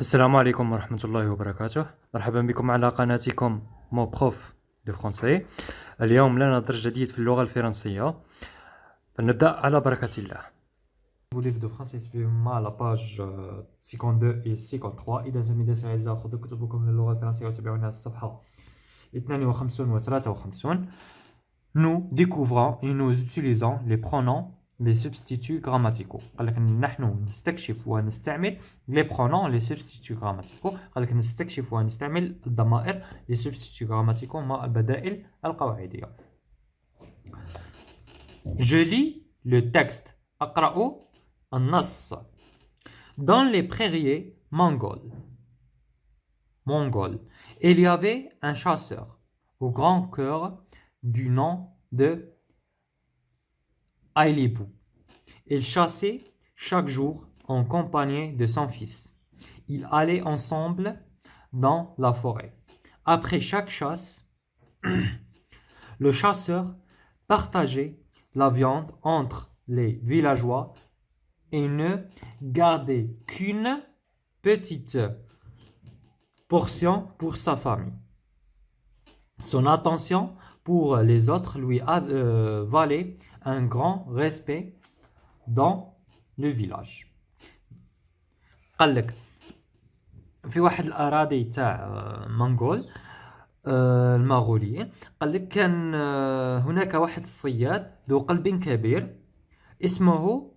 السلام عليكم ورحمة الله وبركاته. مرحبا بكم على قناتكم مو بروف دو فرونسي. اليوم لنا درس جديد في اللغة الفرنسية، فلنبدأ على بركة الله. Vous livre de français suivez-moi à la page 52 et 53. إذا تلاميذ أعزاء خذوا كتبكم للغة الفرنسية وتابعونا على الصفحة 52 و 53. Nous découvrons et nous utilisons les pronoms, les substituts grammaticaux. قال لك نحن نستكشف ونستعمل les pronoms, les substituts grammaticaux. قال لك نستكشف ونستعمل الضمائر les substituts grammaticaux مع البدائل القواعدية. Je lis le texte. أقرأ النص. Dans les prairies mongoles, il y avait un chasseur au grand cœur du nom de Ailibou. Il chassait chaque jour en compagnie de son fils. Ils allaient ensemble dans la forêt. Après chaque chasse, le chasseur partageait la viande entre les villageois et ne gardait qu'une petite portion pour sa famille. Son attention pour les autres lui valait un grand respect dans le village. قال لك في واحد الأراضي تاع منغول المغوليين، قال لك كان هناك واحد الصياد ذو قلب كبير اسمه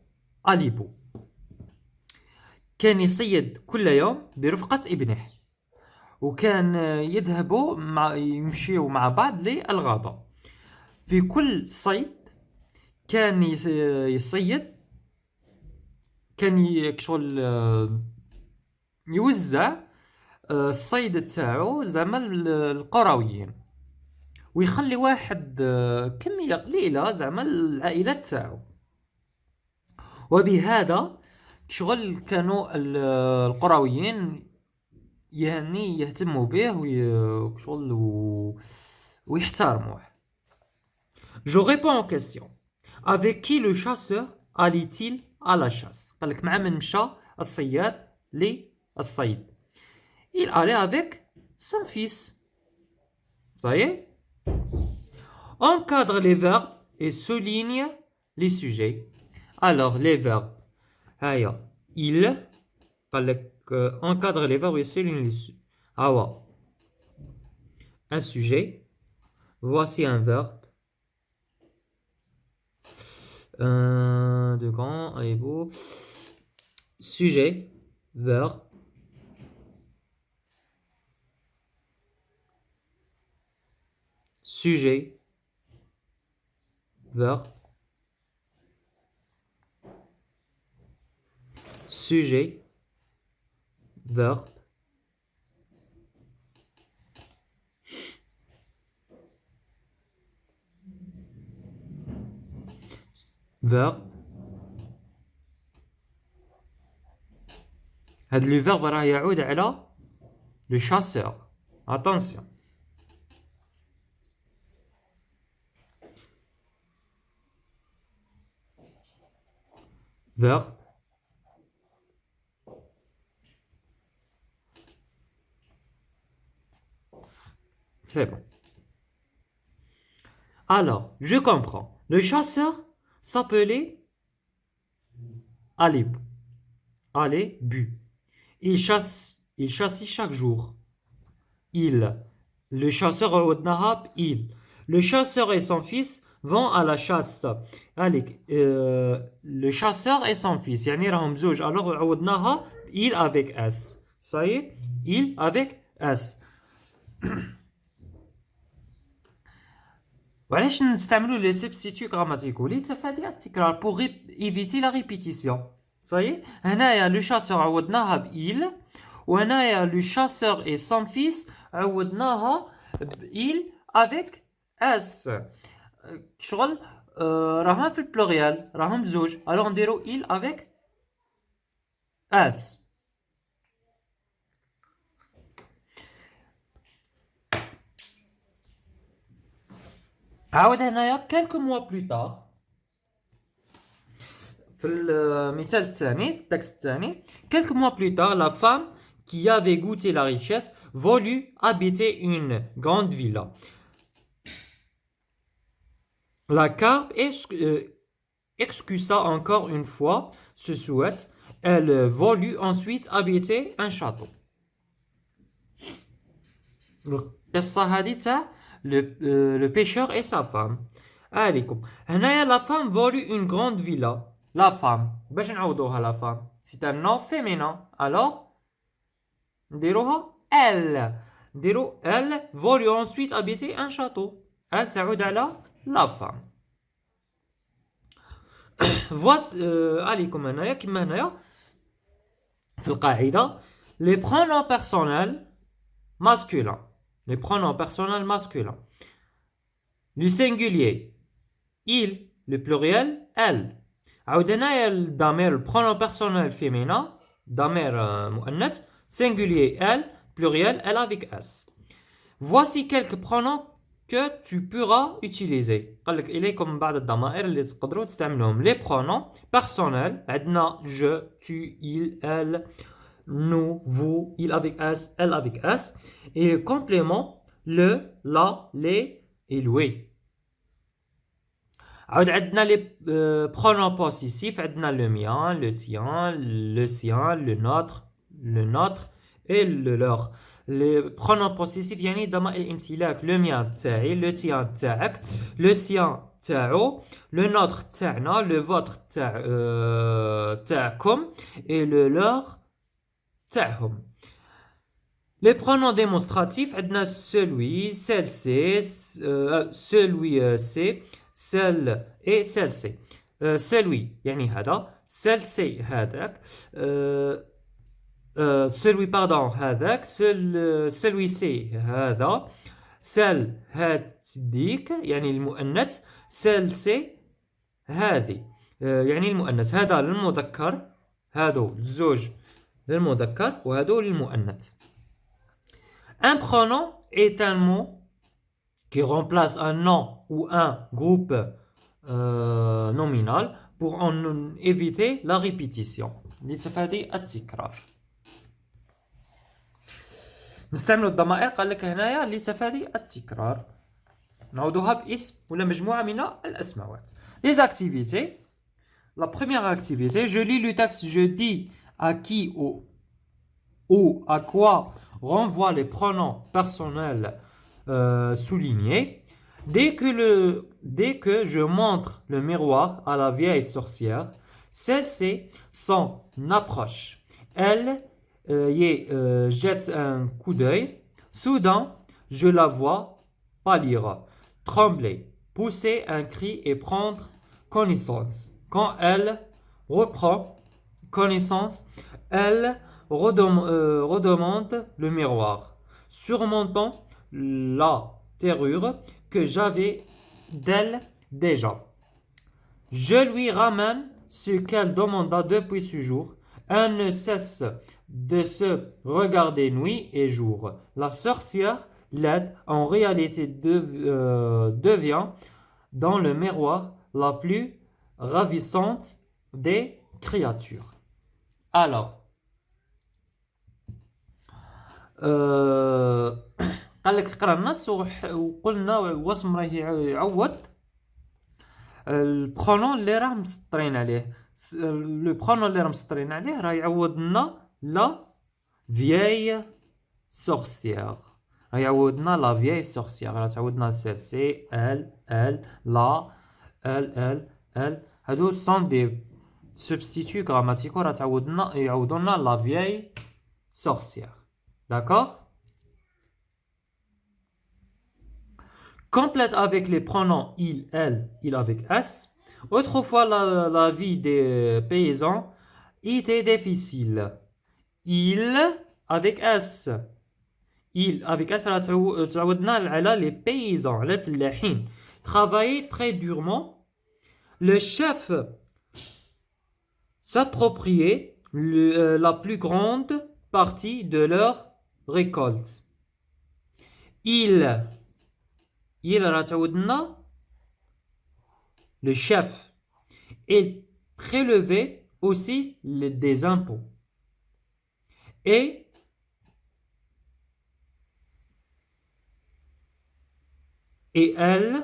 أليبو. كان يصيد كل يوم برفقة ابنه، وكان يمشيوا مع بعض للغابة. في كل صيد كان يصيد، كان شغل يوزع الصيد تاعو زعما القرويين، ويخلي واحد كمية قليلة زعما العائلة تاعو. وبهذا شغل كانوا القرويين يعني يهتموا به وشغل ويحترموه. Je réponds aux questions. Avec qui le chasseur allait-il à la chasse? قال لك مع من مشى الصياد للصيد. Il allait avec son fils. Ça y est? Encadre les verbes et souligne les sujets. Alors les verbes, هيا il قال لك encadre les verbes et souligne les sujets. Un sujet, voici un verbe. De grand, allez-vous. Sujet, verbe. Sujet, verbe. Sujet, verbe. Verbe. هذا le verbe راه يعود على le chasseur. Attention. Verbe. C'est bon. Alors, je comprends. Le chasseur s'appelait Alib. Alib. Il chassait chaque jour. Le chasseur le chasseur et son fils vont à la chasse. Allez, le chasseur et son fils. يعني راهم زوج. Alors عوضناها il avec s. Ça y est, il avec s. وعلاش نستعملوا لي سبستيتيو غراماتيكو لتفادي التكرار pour éviter la répétition. صايي هنايا لو شاسور عوضناها بإيل، وهنايا لو شاسور اي سون فيس عوضناها بإيل افيك اس. شغل راهم في البلوريال، راهم زوج، الوغ نديرو إيل افيك اس. عاود هنايا quelques mois plus tard في المثال الثاني التكست الثاني quelques mois plus tard la femme qui avait goûté la richesse, voulut habiter une grande villa. La carpe excusa encore une fois ce souhait. Elle voulut ensuite habiter un château. القصة هذه تاع le pêcheur et sa femme. عليكم هنايا la femme voulut une grande villa. La femme باش نعوضوها la femme c'est un nom féminin alors نديروها elle voulut ensuite habiter un château. elle تعود على la femme. voici عليكم هنايا كما هنايا في القاعدة les pronoms personnels masculins. Les pronoms personnels masculins. Le singulier, il. Le pluriel, elle. عاود هنايا الضمير pronom personnel féminin, ضمير مؤنث, singulier, elle, pluriel, elle avec s. Voici quelques pronoms que tu pourras utiliser. قال لك إليكم بعض الضمائر اللي تقدروا تستعملوهم. Les pronoms personnels, عندنا je, tu, il, elle, nous, vous, il avec s, elle avec s. Et complément, le, la, les et lui. عاود عندنا les pronoms possessifs. عندنا le mien, le tien, le sien, le nôtre et le leur. Les pronoms possessifs يعني ضمائر الامتلاك. le mien تاعي, le tien تاعك, le sien تاعو, le nôtre تاعنا, le vôtre تاعكم et le leur تاعهم. Les pronoms démonstratifs عندنا celui, celle-ci, celui-ci, celle et celle-ci. celui يعني هذا, celle-ci هذاك, celui pardon هذاك, celui-ci هذا, celle هذيك يعني المؤنث, celle-ci هذه يعني المؤنث. هذا للمذكر, هذو الزوج للمذكر وهذو للمؤنث. Un pronom est un mot qui remplace un nom ou un groupe nominal pour en éviter la répétition. لتفادي التكرار. نستعمل الضمائر قال لك هنايا لتفادي التكرار. نعوضوها باسم ولا مجموعة من الأسماوات. Les activités. La première activité, je lis le texte, je dis à qui ou à quoi renvoie les pronoms personnels soulignés. Dès que je montre le miroir à la vieille sorcière, celle-ci s'en approche. Elle y jette un coup d'œil. Soudain, je la vois pâlir, trembler, pousser un cri et prendre connaissance. Quand elle reprend connaissance, elle redemande le miroir, surmontant la terreur que j'avais d'elle déjà. Je lui ramène ce qu'elle demanda depuis ce jour. Elle ne cesse de se regarder nuit et jour. La sorcière l'aide, en réalité devient dans le miroir la plus ravissante des créatures. Alors, قال لك قرا النص وقلنا واسم راه يعوض البرونون اللي راه مسطرين عليه. لو برونون اللي راه مسطرين عليه راه يعوض لنا لا فياي سورسيير. راه يعوض لنا لا فياي سورسيير. راه تعوضنا سيلسي ال لا ال هادو سون دي سبستيتوي غراماتيكو. راه يعوضوا لنا لا فياي سورسيير. D'accord? Complète avec les pronoms il, elle, il avec s. Autrefois, la vie des paysans était difficile. Il avec s. Il avec s, تعودنا على les paysans, على الفلاحين. Travaillaient très durement. Le chef s'appropriait la plus grande partie de leur récolte. Il le chef, et prélevait aussi des impôts. Et et elle,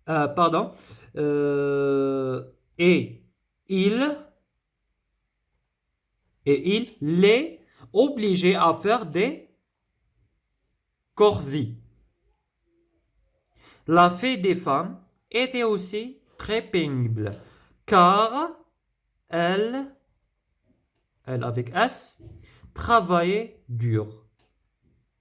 pardon, et il l'est obligé à faire des corvées. La fée des femmes était aussi très pénible, car elle avec S, travaillait dur.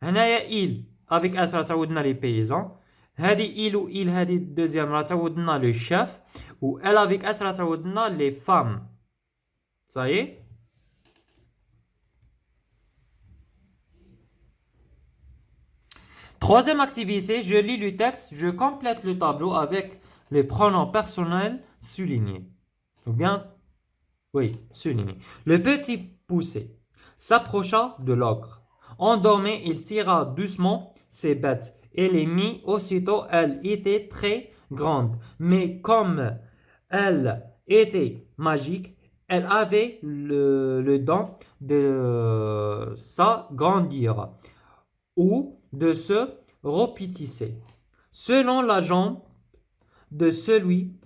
هنايا il avec S راه تعودنا les paysans. هذه il و il هذه الدوزيام راه تعودنا le chef. و elle avec S راه تعودنا les femmes. Ça y est. Troisième activité, je lis le texte, je complète le tableau avec les pronoms personnels soulignés. Ou bien, oui, soulignés. Le petit poussé s'approcha de l'ogre. Endormi, il tira doucement ses bêtes et les mit aussitôt. Elle était très grande, mais comme elle était magique, elle avait le don de s'agrandir ou de se rapetisser. Selon la jambe de celui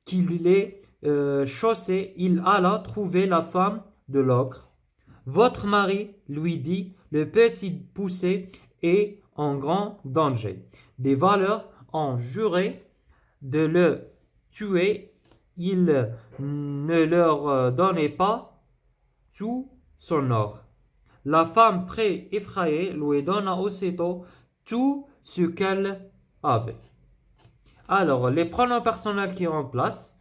qui les chaussait, il alla trouver la femme de l'ogre. Votre mari, lui dit, le petit poussé est en grand danger. Des voleurs ont juré de le tuer. Il ne leur donnait pas tout son or. La femme très effrayée lui donna aussitôt tout ce qu'elle avait. Alors, les pronoms personnels qui remplacent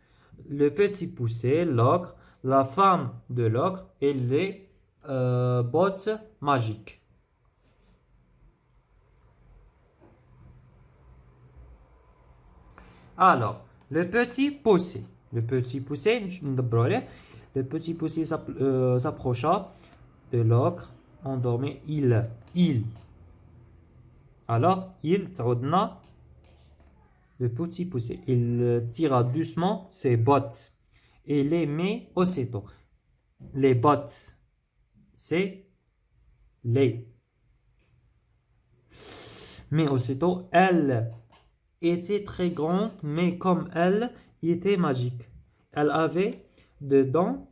le petit poussé, l'ogre, la femme de l'ogre et les bottes magiques. Alors, le petit poussé. Le petit poussé s'approcha de l'ogre endormi. Il. Alors, il تعودنا le petit poussé. Il tira doucement ses bottes et les met aussitôt. Les bottes, c'est les. Mais aussitôt, elle était très grande, mais comme elle était magique, elle avait dedans.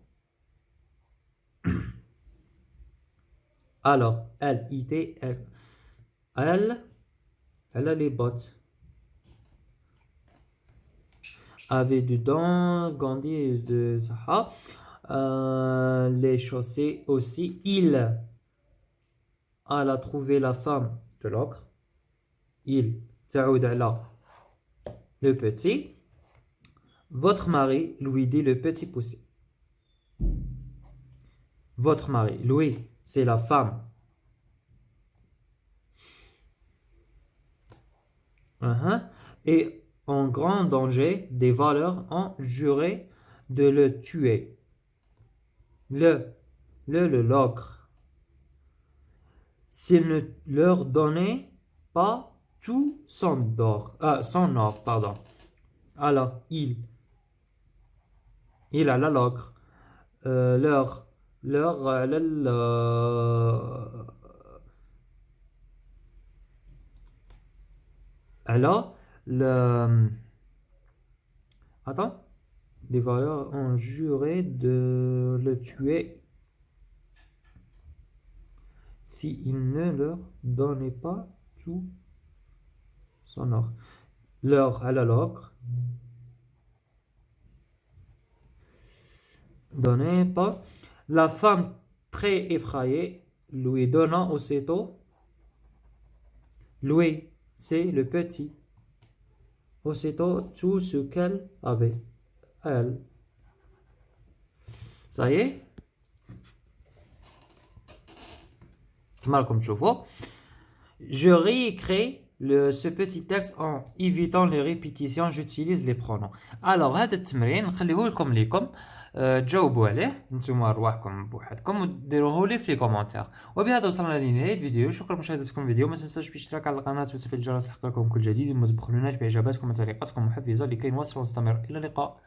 Alors, elle a les bottes. Avait dedans, Gandhi de Zaha, les chaussées aussi. Il alla trouver la femme de l'ogre. Il تعود على le petit. Votre mari lui dit le petit poussé. Votre mari, lui, c'est la femme. Et en grand danger, des voleurs ont juré de le tuer. L'ogre. S'il ne leur donnait pas tout son or, pardon. Alors, il a l'ogre. Alors, attends. Les voleurs ont juré de le tuer s'il ne leur donnait pas tout son or. L'ogre donnait pas. La femme très effrayée lui donna aussitôt. Lui, c'est le petit. Aussitôt tout ce qu'elle avait. Elle. Ça y est. Comme tu vois. Je réécris ce petit texte en évitant les répétitions. J'utilise les pronoms. Alors هذا التمرين نخليه لكم ليكم تجاوبوا عليه نتوما رواحكم بوحدكم وديروه لي في لي كومونتير. وبهذا وصلنا لنهايه الفيديو. شكرا لمشاهدتكم الفيديو. ما تنساوش بالاشتراك على القناه وتفعيل الجرس ليحققكم كل جديد وما تبخلوناش باعجاباتكم وتعليقاتكم محفزه لكي نواصل ونستمر. الى اللقاء.